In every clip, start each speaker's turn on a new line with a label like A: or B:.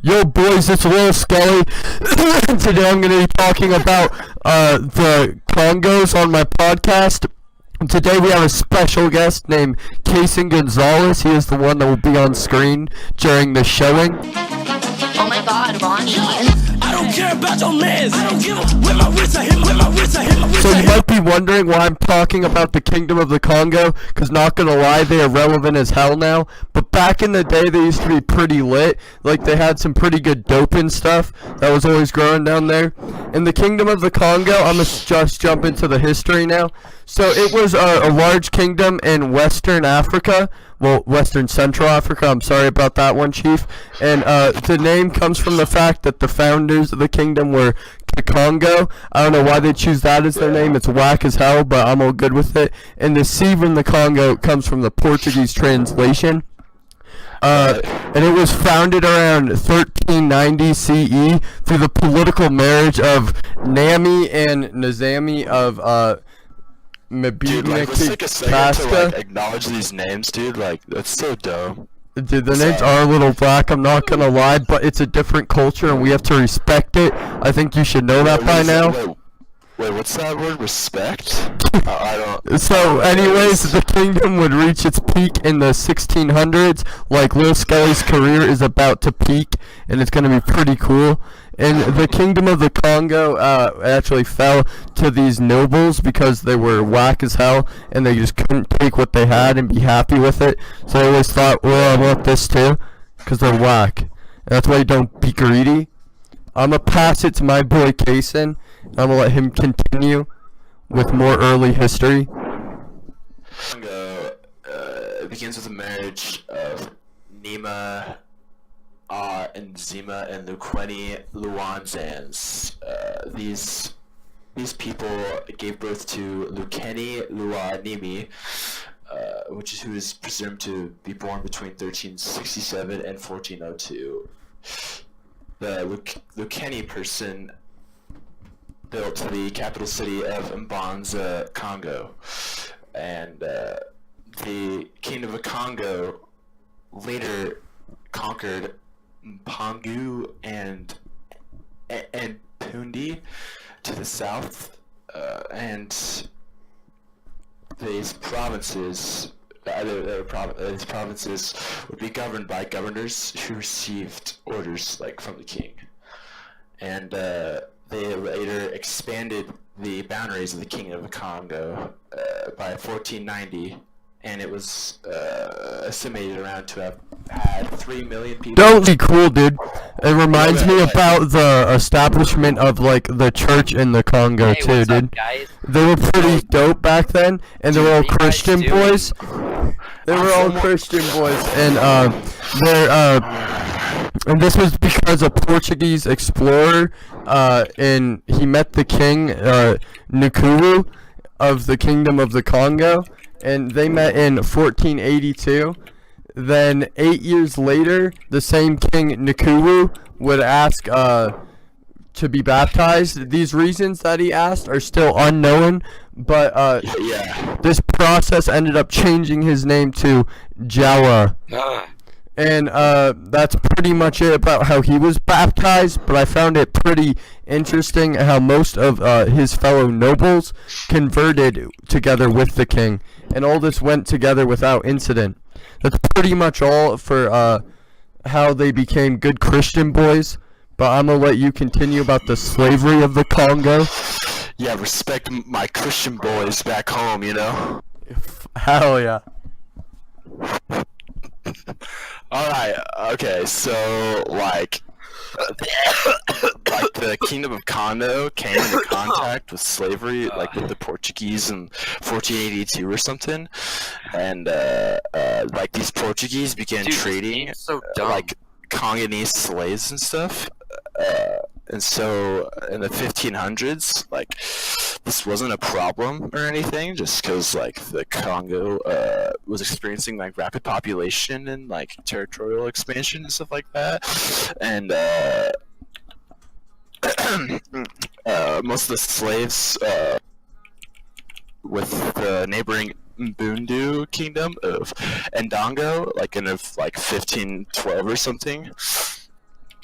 A: Yo, boys, it's Lil Skelly. Today I'm going to be talking about the Congos on my podcast. Today we have a special guest named Kaysen Gonzalez. He is the one that will be on screen during the showing.
B: Oh my god, Ronnie.
C: I don't care about your mans. I don't give a with my wrist, I hit my wrist, I hit my wrist.
A: So you might be wondering why I'm talking about the Kingdom of the Congo, because not gonna lie, they are relevant as hell now. But back in the day, they used to be pretty lit. Like, they had some pretty good dope and stuff that was always growing down there. In the Kingdom of the Congo, I'm gonna just jump into the history now. So it was a large kingdom in Western Africa. Well, Western Central Africa. I'm sorry about that one, Chief. And the name comes from the fact that the founders of the kingdom were Congo. I don't know why they choose that as their name. It's whack as hell, but I'm all good with it. And the C from the Congo comes from the Portuguese translation. And it was founded around 1390 CE through the political marriage of Nami and Nizami of
D: Dude, like, let's take a second to, like, acknowledge these names, dude. Like, that's so dope.
A: Dude, the names are a little black, I'm not gonna lie, but it's a different culture and we have to respect it. I think you should know that by now.
D: Wait, what's that word? Respect? I don't...
A: So, anyways, the kingdom would reach its peak in the 1600s. Like, Lil Skelly's career is about to peak, and it's gonna be pretty cool. And the Kingdom of the Congo actually fell to these nobles because they were whack as hell, and they just couldn't take what they had and be happy with it. So they always thought, well, I want this too, because they're whack. And that's why you don't be greedy. I'm going to pass it to my boy Kaysen. I'm going to let him continue with more early history.
D: Congo begins with the marriage of Nima and Zima and Lukweni Luanzans. These people gave birth to Lukeni Luanimi, who is presumed to be born between 1367 and 1402. The Lukeni person built the capital city of Mbanza, Congo, and the Kingdom of Congo later conquered Mpangu and Pundi to the south, and these provinces would be governed by governors who received orders from the king, and they later expanded the boundaries of the Kingdom of Congo by 1490. And it was estimated around to have had 3 million people.
A: Don't be cool, dude. It reminds me about the establishment of, like, the church in the Congo, too, dude.
E: Up, guys?
A: They were pretty dope back then, and they were all Christian boys. They were all Christian boys, and and this was because a Portuguese explorer, and he met the king, Nkuru, of the Kingdom of the Congo. And they met in 1482. Then 8 years later, the same king Nkuru would ask to be baptized. These reasons that he asked are still unknown, but this process ended up changing his name to Jawa. And that's pretty much it about how he was baptized, but I found it pretty interesting how most of his fellow nobles converted together with the king, and all this went together without incident. That's pretty much all for how they became good Christian boys, but I'm going to let you continue about the slavery of the Congo.
D: Yeah, respect my Christian boys back home, you know?
A: Hell yeah.
D: Alright, okay, so, like the Kingdom of Congo came into contact with slavery, like, with the Portuguese in 1482 or something, and, like, these Portuguese began trading,
E: so
D: like, Congolese slaves and stuff, and so, in the 1500s, like, this wasn't a problem or anything, just because, like, the Congo, was experiencing, like, rapid population and, like, territorial expansion and stuff like that, and, most of the slaves, with the neighboring Mbundu kingdom of Ndongo, like, in, like, 1512 or something,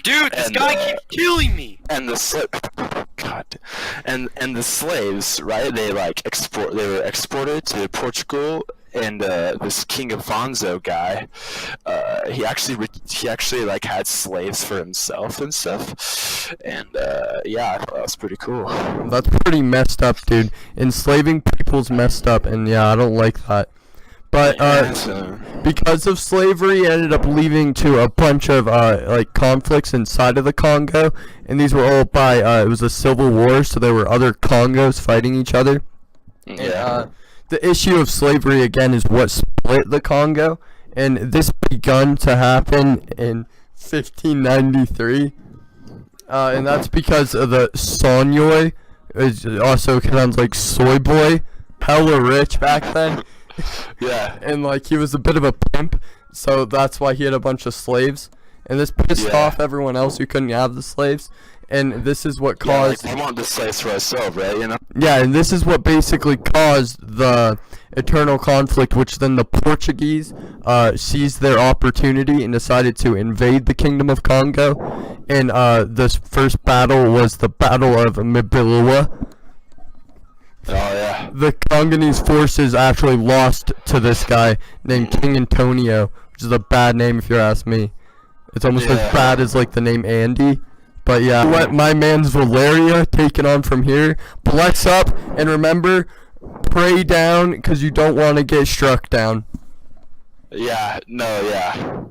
E: Dude, this
D: And,
E: guy keeps killing me.
D: and God, and the slaves, right? They were exported to Portugal, and this King Afonso guy, he actually like had slaves for himself and stuff, and yeah, I thought that was pretty cool.
A: That's pretty messed up, dude. Enslaving people's messed up, and yeah, I don't like that. But
D: Yeah, so-
A: because of slavery, it ended up leading to a bunch of like conflicts inside of the Congo, and these were all by it was a civil war, so there were other Congos fighting each other.
D: yeah.
A: The issue of slavery again is what split the Congo, and this begun to happen in 1593, and that's because of the Sonoy, which also sounds like soy boy, hella rich back then.
D: Yeah.
A: And like he was a bit of a pimp, so that's why he had a bunch of slaves, and this pissed
D: Yeah.
A: off everyone else who couldn't have the slaves, and this is what
D: Yeah, like,
A: caused
D: we want the slaves for ourselves, right? You know.
A: yeah, and this is what basically caused the eternal conflict, which then the Portuguese seized their opportunity and decided to invade the Kingdom of Congo, and this first battle was the Battle of Mbilua.
D: Oh yeah.
A: The Congolese forces actually lost to this guy named King Antonio, which is a bad name if you ask me. It's almost as
D: Yeah.
A: bad as like the name Andy. But yeah, what my man's Valeria taking on from here. Bless up, and remember, pray down because you don't want to get struck down.
D: Yeah. No. Yeah.